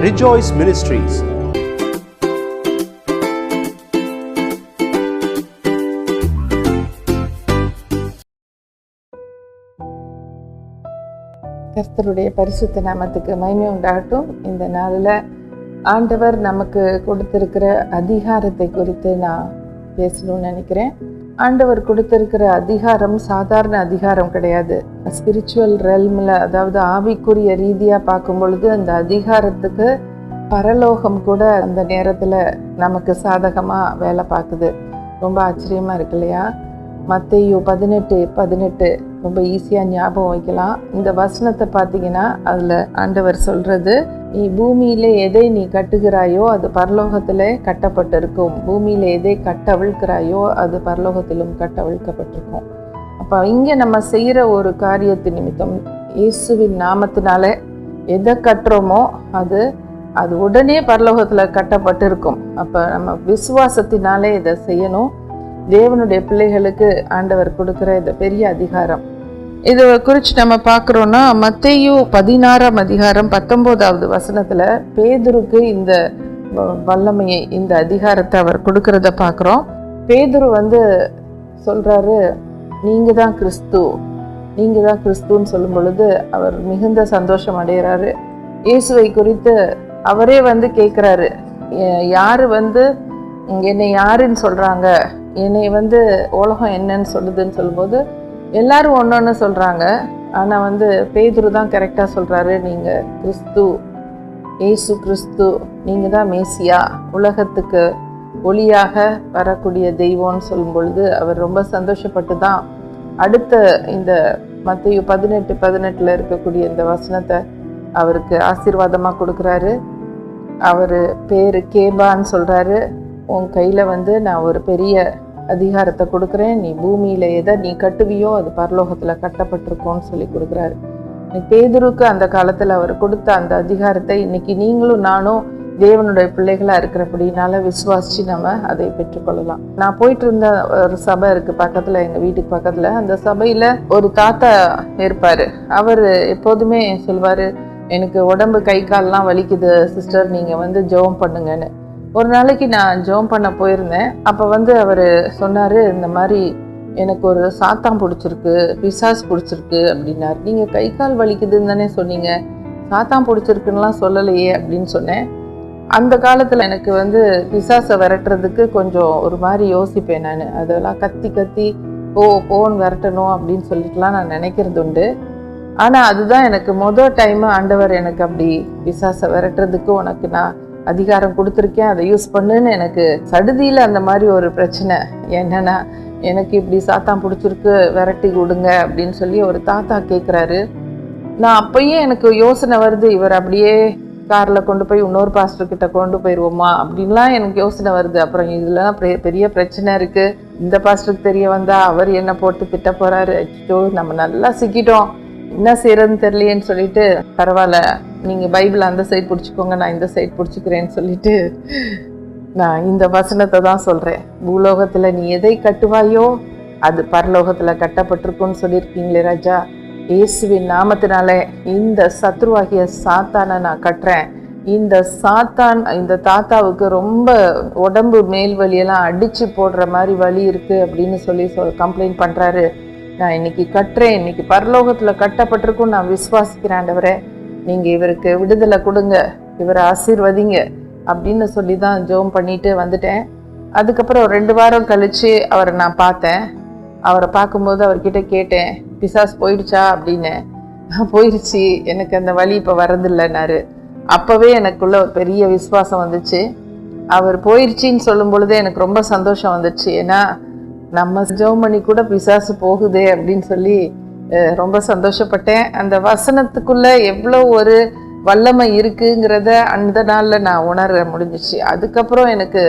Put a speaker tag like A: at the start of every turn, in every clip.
A: Rejoice Ministries.
B: கர்த்தருடைய பரிசுத்த நாமத்துக்கு மகிமை உண்டாகட்டும். இந்த நாளில் ஆண்டவர் நமக்கு கொடுத்திருக்கிற அதிகாரத்தை குறித்து நான் பேசணும்னு நினைக்கிறேன். ஆண்டவர் கொடுத்திருக்கிற அதிகாரம் சாதாரண அதிகாரம் கிடையாது. ஸ்பிரிச்சுவல் ரெல்மில், அதாவது ஆவிக்குரிய ரீதியாக பார்க்கும் பொழுது அந்த அதிகாரத்துக்கு பரலோகம் கூட அந்த நேரத்தில் நமக்கு சாதகமாக வேலை பார்க்குது. ரொம்ப ஆச்சரியமாக இருக்கு இல்லையா? மத்தேயு 18:18 ரொம்ப ஈஸியாக ஞாபகம் வைக்கலாம். இந்த வசனத்தை பார்த்தீங்கன்னா அதில் ஆண்டவர் சொல்கிறது, நீ பூமியிலே எதை நீ கட்டுகிறாயோ அது பரலோகத்தில் கட்டப்பட்டிருக்கும், பூமியில் எதை கட்டவிழ்க்கிறாயோ அது பரலோகத்திலும் கட்டவிழ்க்கப்பட்டிருக்கும். அப்போ இங்கே நம்ம செய்கிற ஒரு காரியத்து நிமித்தம் இயேசுவின் நாமத்தினால எதை கட்டுறோமோ அது உடனே பரலோகத்தில் கட்டப்பட்டிருக்கும். அப்போ நம்ம விசுவாசத்தினாலே இதை செய்யணும். தேவனுடைய பிள்ளைகளுக்கு ஆண்டவர் கொடுக்குற இந்த பெரிய அதிகாரம். இதை குறித்து நம்ம பார்க்குறோன்னா மத்தேயு 16:19 வசனத்தில் பேதுருக்கு இந்த வல்லமையை, இந்த அதிகாரத்தை அவர் கொடுக்கறத பார்க்குறோம். பேதுரு சொல்கிறாரு, நீங்கள் தான் கிறிஸ்துன்னு சொல்லும் பொழுது அவர் மிகுந்த சந்தோஷம் அடைகிறாரு. இயேசுவை குறித்து அவரே கேட்குறாரு, யார் என்னை யாருன்னு சொல்கிறாங்க, என்னை உலகம் என்னன்னு சொல்லுதுன்னு சொல்லும்போது எல்லாரும் ஒன்று சொல்கிறாங்க. ஆனால் பேதுரு தான் கரெக்டாக சொல்கிறாரு, நீங்கள் இயேசு கிறிஸ்து, நீங்கள் தான் மேசியா, உலகத்துக்கு ஒளியாக வரக்கூடிய தெய்வம்னு சொல்லும் பொழுது அவர் ரொம்ப சந்தோஷப்பட்டு தான் அடுத்த இந்த மத்தேயு 18:18 இருக்கக்கூடிய இந்த வசனத்தை அவருக்கு ஆசீர்வாதமாக கொடுக்குறாரு. அவர் பேர் கேபான்னு சொல்கிறாரு, உன் கையில் நான் ஒரு பெரிய அதிகாரத்தை கொடுக்குறேன், நீ பூமியில் எதை நீ கட்டுவியோ அது பரலோகத்தில் கட்டப்பட்டிருக்கோன்னு சொல்லி கொடுக்குறாரு. பேதுருக்கு அந்த காலத்தில் அவர் கொடுத்த அந்த அதிகாரத்தை இன்னைக்கு நீங்களும் நானும் தேவனுடைய பிள்ளைகளாக இருக்கிறபடினால விசுவாசித்து நம்ம அதை பெற்றுக்கொள்ளலாம். நான் போயிட்டு இருந்த ஒரு சபை இருக்குது பக்கத்தில், எங்கள் வீட்டுக்கு பக்கத்தில். அந்த சபையில் ஒரு தாத்தா இருப்பார். அவர் எப்போதுமே சொல்வார், எனக்கு உடம்பு கை கால்லாம் வலிக்குது சிஸ்டர், நீங்கள் ஜெபம் பண்ணுங்கன்னு. ஒரு நாளைக்கு நான் ஜெபம் பண்ண போயிருந்தேன். அப்போ அவர் சொன்னார், இந்த மாதிரி எனக்கு ஒரு சாத்தான் பிடிச்சிருக்கு, பிசாசு பிடிச்சிருக்கு அப்படின்னாரு. நீங்கள் கை கால் வலிக்குதுன்னு தானே சொன்னீங்க, சாத்தான் பிடிச்சிருக்குன்னெலாம் சொல்லலையே அப்படின்னு சொன்னேன். அந்த காலத்தில் எனக்கு பிசாசை விரட்டுறதுக்கு கொஞ்சம் ஒரு மாதிரி யோசிப்பேன். நான் அதெல்லாம் கத்தி போன்னு விரட்டணும் அப்படின்னு சொல்லிட்டுலாம் நான் நினைக்கிறது உண்டு. ஆனால் அதுதான் எனக்கு மொதல் டைமு ஆண்டவர் எனக்கு அப்படி பிசாசை விரட்டுறதுக்கு உனக்கு நான் அதிகாரம் கொடுத்துருக்கேன், அதை யூஸ் பண்ணுன்னு. எனக்கு சடுதியில் அந்த மாதிரி ஒரு பிரச்சனை. என்னன்னா, எனக்கு இப்படி சாத்தான் பிடிச்சிருக்கு, விரட்டி கொடுங்க அப்படின்னு சொல்லி ஒரு தாத்தா கேட்குறாரு. நான் அப்பயே எனக்கு யோசனை வருது, இவர் அப்படியே காரில் கொண்டு போய் இன்னொரு பாஸ்டர்கிட்ட கொண்டு போயிடுவோமா அப்படின்லாம் எனக்கு யோசனை வருது. அப்புறம் இதெல்லாம் பெரிய பிரச்சனை இருக்குது, இந்த பாஸ்டருக்கு தெரிய வந்தால் அவர் என்ன போட்டு திட்ட போகிறாரு, அச்சோ நம்ம நல்லா சிக்கிட்டோம், என்ன செய்யறதுன்னு தெரியலையேன்னு சொல்லிட்டு, பரவாயில்ல நீங்கள் பைபிள் அந்த சைட் பிடிச்சிக்கோங்க, நான் இந்த சைட் பிடிச்சிக்கிறேன்னு சொல்லிட்டு நான் இந்த வசனத்தை தான் சொல்கிறேன். பூலோகத்தில் நீ எதை கட்டுவாயோ அது பரலோகத்தில் கட்டப்பட்டிருக்குன்னு சொல்லியிருக்கீங்களே ராஜா, இயேசுவின் நாமத்தினால இந்த சத்ருவாகிய சாத்தானை நான் கட்டுறேன். இந்த தாத்தாவுக்கு ரொம்ப உடம்பு மேல் வலியெல்லாம் அடித்து போடுற மாதிரி வலி இருக்குது அப்படின்னு சொல்லி கம்ப்ளைண்ட் பண்ணுறாரு. நான் இன்னைக்கு கட்டுறேன், இன்னைக்கு பரலோகத்தில் கட்டப்பட்டிருக்கும் நான் விசுவாசிக்கிறேன். ஆண்டவரே, நீங்கள் இவருக்கு விடுதலை கொடுங்க, இவரை ஆசீர்வதிங்க அப்படின்னு சொல்லி தான் ஜெபம் பண்ணிட்டு வந்துட்டேன். அதுக்கப்புறம் 2 வாரம் கழித்து அவரை நான் பார்த்தேன். அவரை பார்க்கும்போது அவர்கிட்ட கேட்டேன், பிசாஸ் போயிடுச்சா அப்படின்னு. போயிடுச்சு, எனக்கு அந்த வலி இப்போ வரதில்லைன்னாரு. அப்போவே எனக்குள்ள ஒரு பெரிய விசுவாசம் வந்துச்சு. அவர் போயிடுச்சின்னு சொல்லும் பொழுதே எனக்கு ரொம்ப சந்தோஷம் வந்துச்சு. ஏன்னா நம்ம ஜெபம் பண்ணி கூட பிசாசு போகுதே அப்படின்னு சொல்லி ரொம்ப சந்தோஷப்பட்டேன். அந்த வசனத்துக்குள்ள எவ்வளோ ஒரு வல்லமை இருக்குங்கிறத அந்த நாளில் நான் உணர முடிஞ்சிச்சு. அதுக்கப்புறம் எனக்கு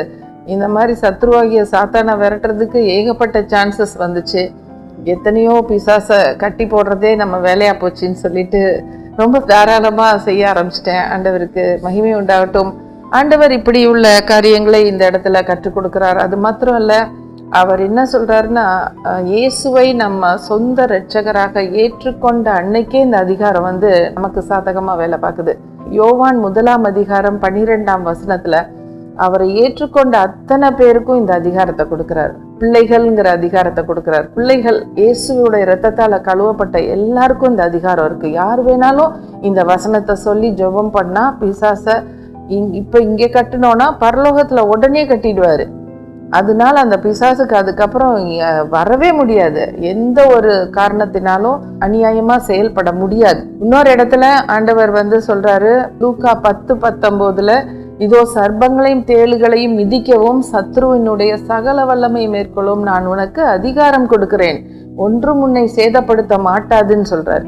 B: இந்த மாதிரி சத்ருவாகிய சாத்தானை விரட்டுறதுக்கு ஏகப்பட்ட சான்சஸ் வந்துச்சு. எத்தனையோ பிசாசை கட்டி போடுறதே நம்ம வேலையாக போச்சுன்னு சொல்லிட்டு ரொம்ப தாராளமாக செய்ய ஆரம்பிச்சிட்டேன். ஆண்டவருக்கு மகிமை உண்டாகட்டும். ஆண்டவர் இப்படி உள்ள காரியங்களை இந்த இடத்துல கற்றுக் கொடுக்குறார். அது மாத்திரம் இல்லை, அவர் என்ன சொல்றாருன்னா, இயேசுவை நம்ம சொந்த இரட்சகராக ஏற்றுக்கொண்ட அன்னைக்கே இந்த அதிகாரம் வந்து நமக்கு சாதகமா வேலை பார்க்குது. யோவான் 1 அதிகாரம் 12 அவரை ஏற்றுக்கொண்ட அத்தனை பேருக்கும் இந்த அதிகாரத்தை கொடுக்கிறார். பிள்ளைகள்ங்கிற அதிகாரத்தை கொடுக்கிறார். பிள்ளைகள் இயேசுவோட இரத்தத்தால கழுவப்பட்ட எல்லாருக்கும் இந்த அதிகாரம் இருக்கு. யார் வேணாலும் இந்த வசனத்தை சொல்லி ஜெபம் பண்ணா பிசாச இப்ப இங்க கட்டினோம்னா பரலோகத்துல உடனே கட்டிடுவாரு. அதனால அந்த பிசாசுக்கு அதுக்கப்புறம் வரவே முடியாது. எந்த ஒரு காரணத்தினாலும் அநியாயமா செயல்பட முடியாது. இன்னொரு இடத்துல ஆண்டவர் வந்து சொல்றாரு, லூக்கா 10:19, இதோ சர்ப்பங்களையும் தேளுகளையும் மிதிக்கவும் சத்ருவினுடைய சகல வல்லமையை மேற்கொள்ளும் நான் உனக்கு அதிகாரம் கொடுக்கிறேன், ஒன்றும் உன்னை சேதப்படுத்த மாட்டாதுன்னு சொல்றாரு.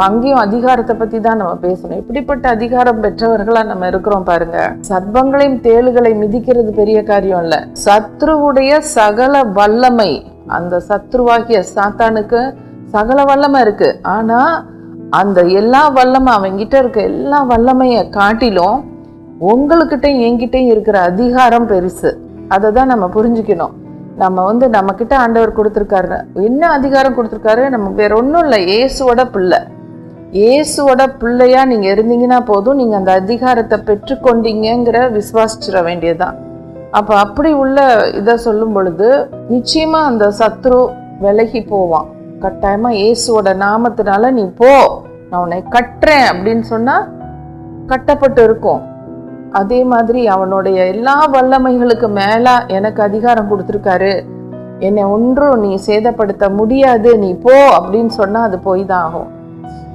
B: அங்கேயும் அதிகாரத்தை பத்தி தான் நம்ம பேசணும். இப்படிப்பட்ட அதிகாரம் பெற்றவர்களா நம்ம இருக்கிறோம் பாருங்க. சர்ப்பங்களையும் தேளுகளை மிதிக்கிறது பெரிய காரியம் இல்ல. சத்ருவுடைய சகல வல்லமை, அந்த சத்ருவாகிய சாத்தானுக்கு சகல வல்லமை இருக்கு. ஆனா அந்த எல்லா வல்லமை, அவங்கிட்ட இருக்க எல்லா வல்லமைய காட்டிலும் உங்களுக்கிட்டையும் என்கிட்டையும் இருக்கிற அதிகாரம் பெருசு. அதை தான் நம்ம புரிஞ்சுக்கணும். நம்ம கிட்ட ஆண்டவர் கொடுத்துருக்காரு. என்ன அதிகாரம் கொடுத்துருக்காரு? நம்ம வேற ஒன்றும் இல்லை, இயேசுவோட பிள்ளை. இயேசுவோட பிள்ளையா நீங்க இருந்தீங்கன்னா போதும், நீங்க அந்த அதிகாரத்தை பெற்றுக்கொண்டீங்கிற விசுவாசிச்சிட வேண்டியதுதான். அப்ப அப்படி உள்ள இதை சொல்லும் பொழுது நிச்சயமா அந்த சத்ரு விலகி போவான். கட்டாயமா இயேசுவோட நாமத்தினால நீ போ, நான் உன்னை கட்டுறேன் அப்படின்னு சொன்னா கட்டப்பட்டு இருக்கும். அதே மாதிரி அவனுடைய எல்லா வல்லமைகளுக்கு மேல எனக்கு அதிகாரம் கொடுத்துருக்காரு, என்னை ஒன்றும் நீ சேதப்படுத்த முடியாது, நீ போ அப்படின்னு சொன்னா அது போய் தான் ஆகும்.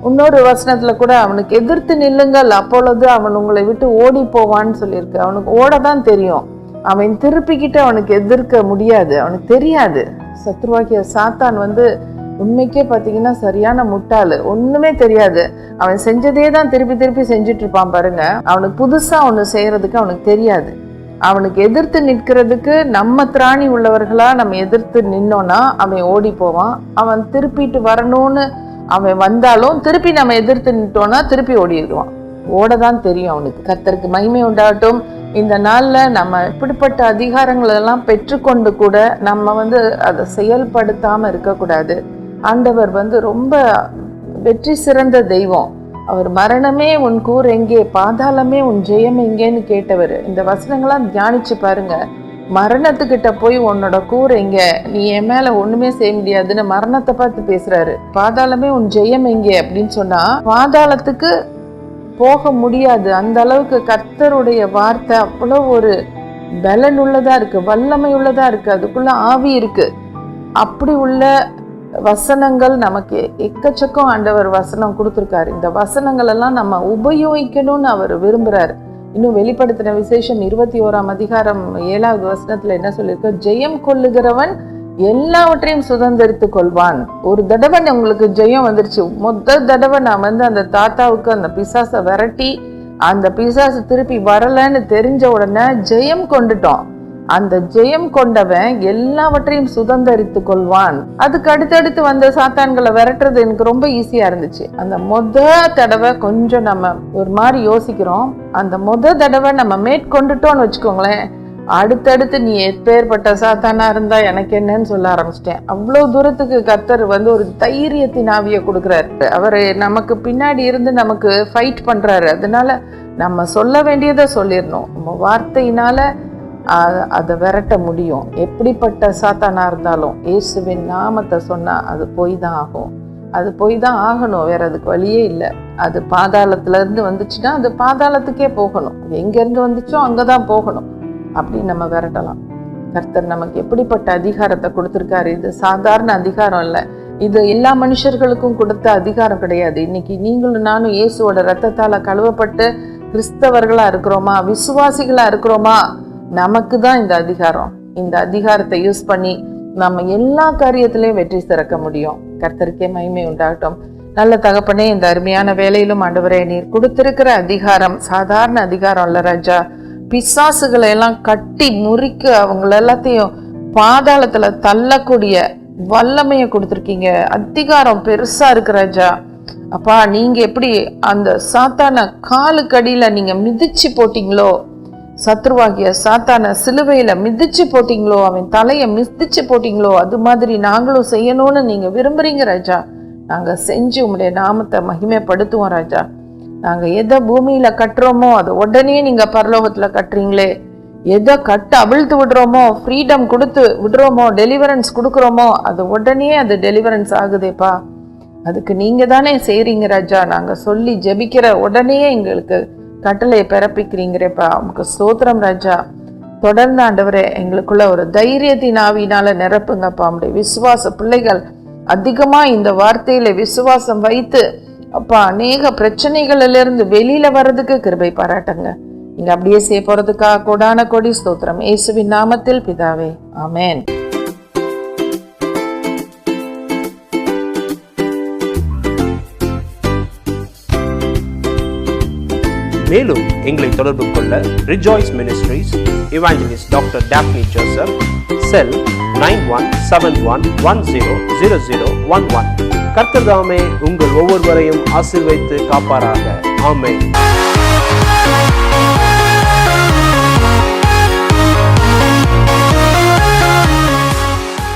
B: இன்னொரு வசனத்துல கூட அவனுக்கு எதிர்த்து நில்லுங்கள், அப்பொழுது அவன் உங்களை விட்டு ஓடி போவான்னு சொல்லியிருக்கு. அவனுக்கு ஓடதான் தெரியும், அவன் திருப்பிக்கிட்டு அவனுக்கு எதிர்க்க முடியாது, அவனுக்கு தெரியாது. சத்ருவாகிய சாத்தான் வந்து உண்மைக்கே பார்த்தீங்கன்னா சரியான முட்டாளு, ஒண்ணுமே தெரியாது. அவன் செஞ்சதே தான் திருப்பி திருப்பி செஞ்சுட்டு இருப்பான் பாருங்க. அவனுக்கு புதுசா ஒண்ணு செய்யறதுக்கு அவனுக்கு தெரியாது. அவனுக்கு எதிர்த்து நிற்கிறதுக்கு நம்ம திராணி உள்ளவர்களா நம்ம எதிர்த்து நின்னோன்னா அவன் ஓடி போவான். அவன் திருப்பிட்டு வரணும்னு அவன் வந்தாலும் திருப்பி நம்ம எதிர்த்து நிட்டோம்னா திருப்பி ஓடிடுவான். ஓடதான் தெரியும் அவனுக்கு. கர்த்தருக்கு மகிமை உண்டாகட்டும். இந்த நாள்ல நம்ம இப்படிப்பட்ட அதிகாரங்கள் எல்லாம் பெற்றுக்கொண்டு கூட நம்ம வந்து அதை செயல்படுத்தாம இருக்கக்கூடாது. ஆண்டவர் வந்து ரொம்ப வெற்றி சிறந்த தெய்வம். அவர் மரணமே உன் கூர் எங்கே, பாதாளமே உன் ஜெயம் எங்கேன்னு கேட்டவர். இந்த வசனங்கள்லாம் தியானிச்சு பாருங்க. மரணத்துக்கிட்ட போய் உன்னோட கூர் எங்க, நீ என் மேல ஒண்ணுமே செய்ய முடியாதுன்னு மரணத்தை பார்த்து பேசுறாரு. பாதாளமே உன் ஜெயம் எங்கே அப்படின்னு சொன்னா பாதாளத்துக்கு போக முடியாது. அந்த அளவுக்கு கர்த்தருடைய வார்த்தை அவ்வளவு ஒரு பலன் உள்ளதா இருக்கு, வல்லமை உள்ளதா இருக்கு, அதுக்குள்ள ஆவி இருக்கு. அப்படி உள்ள வசனங்கள் நமக்கு எக்கச்சக்கம் ஆண்டவர் வசனம் கொடுத்துருக்காரு. இந்த வசனங்கள் எல்லாம் நம்ம உபயோகிக்கணும்னு அவர் விரும்புறாரு. இன்னும் வெளிப்படுத்தின விசேஷம் 21 அதிகாரம் 7 என்ன சொல்லியிருக்க, ஜெயம் கொள்ளுகிறவன் எல்லாவற்றையும் சுதந்திரித்து கொள்வான். ஒரு தடவை உங்களுக்கு ஜெயம் வந்துருச்சு, முதல் தடவை நான் வந்து அந்த தாத்தாவுக்கு அந்த பிசாசை விரட்டி அந்த பிசாசு திருப்பி வரலன்னு தெரிஞ்ச உடனே ஜெயம் கொண்டுட்டோம். அந்த ஜெயம் கொண்டவன் எல்லாவற்றையும் சுதந்திரித்து கொள்வான். அதுக்கு அடுத்தடுத்து வந்த சாத்தான்களை விரட்டுறது எனக்கு ரொம்ப ஈஸியா இருந்துச்சு. அந்த தடவை கொஞ்சம் நம்ம ஒரு மாதிரி யோசிக்கிறோம். அந்த தடவை நம்ம மேற்கொண்டுட்டோம்னு வச்சுக்கோங்களேன், அடுத்தடுத்து நீ எப்பேற்பட்ட சாத்தானா இருந்தா எனக்கு என்னன்னு சொல்ல ஆரம்பிச்சிட்டேன். அவ்வளவு தூரத்துக்கு கர்த்தர் வந்து ஒரு தைரியத்தின் ஆவியை கொடுக்குறாரு. அவரு நமக்கு பின்னாடி இருந்து நமக்கு ஃபைட் பண்றாரு. அதனால நம்ம சொல்ல வேண்டியதை சொல்லிடணும். நம்ம வார்த்தையினால அதை விரட்ட முடியும். எப்படிப்பட்ட சாத்தானா இருந்தாலும் இயேசுவின் நாமத்தை சொன்னா அது போய் தான் ஆகும். அது போய் தான் ஆகணும், வேற அதுக்கு வழியே இல்லை. அது பாதாளத்துல இருந்து வந்துச்சுன்னா அது பாதாளத்துக்கே போகணும். எங்க இருந்து வந்துச்சோ அங்கதான் போகணும். அப்படி நம்ம விரட்டலாம். கர்த்தர் நமக்கு எப்படிப்பட்ட அதிகாரத்தை கொடுத்திருக்காரு. இது சாதாரண அதிகாரம் இல்லை, இது எல்லா மனுஷர்களுக்கும் கொடுத்த அதிகாரம் கிடையாது. இன்னைக்கு நீங்களும் நானும் இயேசுவோட ரத்தத்தால கழுவப்பட்டு கிறிஸ்தவர்களா இருக்கிறோமா, விசுவாசிகளா இருக்கிறோமா, நமக்கு தான் இந்த அதிகாரம். இந்த அதிகாரத்தை யூஸ் பண்ணி நம்ம எல்லா காரியத்திலையும் வெற்றி சிறக்க முடியும். கர்த்தருக்கே மகிமை உண்டாகட்டும். நல்ல தகப்பனே, இந்த அருமையான வேலையிலும் ஆண்டவரே, நீர் கொடுத்திருக்கிற அதிகாரம் சாதாரண அதிகாரம் இல்ல ராஜா. பிசாசுகளை எல்லாம் கட்டி முறிக்க அவங்கள எல்லாத்தையும் பாதாளத்துல தள்ளக்கூடிய வல்லமையை கொடுத்துருக்கீங்க. அதிகாரம் பெருசா இருக்கு ராஜா. அப்பா, நீங்க எப்படி அந்த சாத்தான காலுக்கடியில நீங்க மிதிச்சு போட்டீங்களோ, சத்ருவாகிய சாத்தான சிலுவையில மிதிச்சு போட்டீங்களோ, அவன் தலையை மிதிச்சு போட்டீங்களோ, அது மாதிரி நாங்களும் செய்யணும்னு நீங்க விரும்புறீங்க ராஜா. நாங்க செஞ்சு உங்களுடைய நாமத்தை மகிமைப்படுத்துவோம் ராஜா. நாங்க எதை பூமியில கட்டுறோமோ அதை உடனே நீங்க பரலோகத்துல கட்டுறீங்களே. எதை கட்டு அவிழ்த்து விடுறோமோ, ஃப்ரீடம் கொடுத்து விடுறோமோ, டெலிவரன்ஸ் கொடுக்குறோமோ, அது உடனே அது டெலிவரன்ஸ் ஆகுதேப்பா. அதுக்கு நீங்க தானே செய்றீங்க ராஜா. நாங்க சொல்லி ஜெபிக்கிற உடனே எங்களுக்கு கட்டளையை பிறப்பிக்கிறீங்கிறப்பா. உங்களுக்கு ஸ்தோத்திரம் ராஜா. தொடர்ந்து ஆண்டவரே எங்களுக்குள்ள ஒரு தைரியத்தின் ஆவியினால நிரப்புங்கப்பா. நம்முடைய விசுவாச பிள்ளைகள் அதிகமா இந்த வார்த்தையில விசுவாசம் வைத்து அப்பா அநேக பிரச்சனைகளிலிருந்து வெளியில வர்றதுக்கு கிருபை பாராட்டுங்க. நீங்க அப்படியே செய்ய போறதுக்காக கோடான கோடி ஸ்தோத்திரம். இயேசுவின் நாமத்தில் பிதாவே, ஆமென்.
A: மேலும் எங்களை தொடர்பு கொள்ள Rejoice Ministries, evangelist doctor Daphne Joseph, cell 9171100011. கர்த்தர் தாமே உங்கள் ஒவ்வொருவரையும் ஆசீர்வதித்து காப்பாராக. ஆமென்.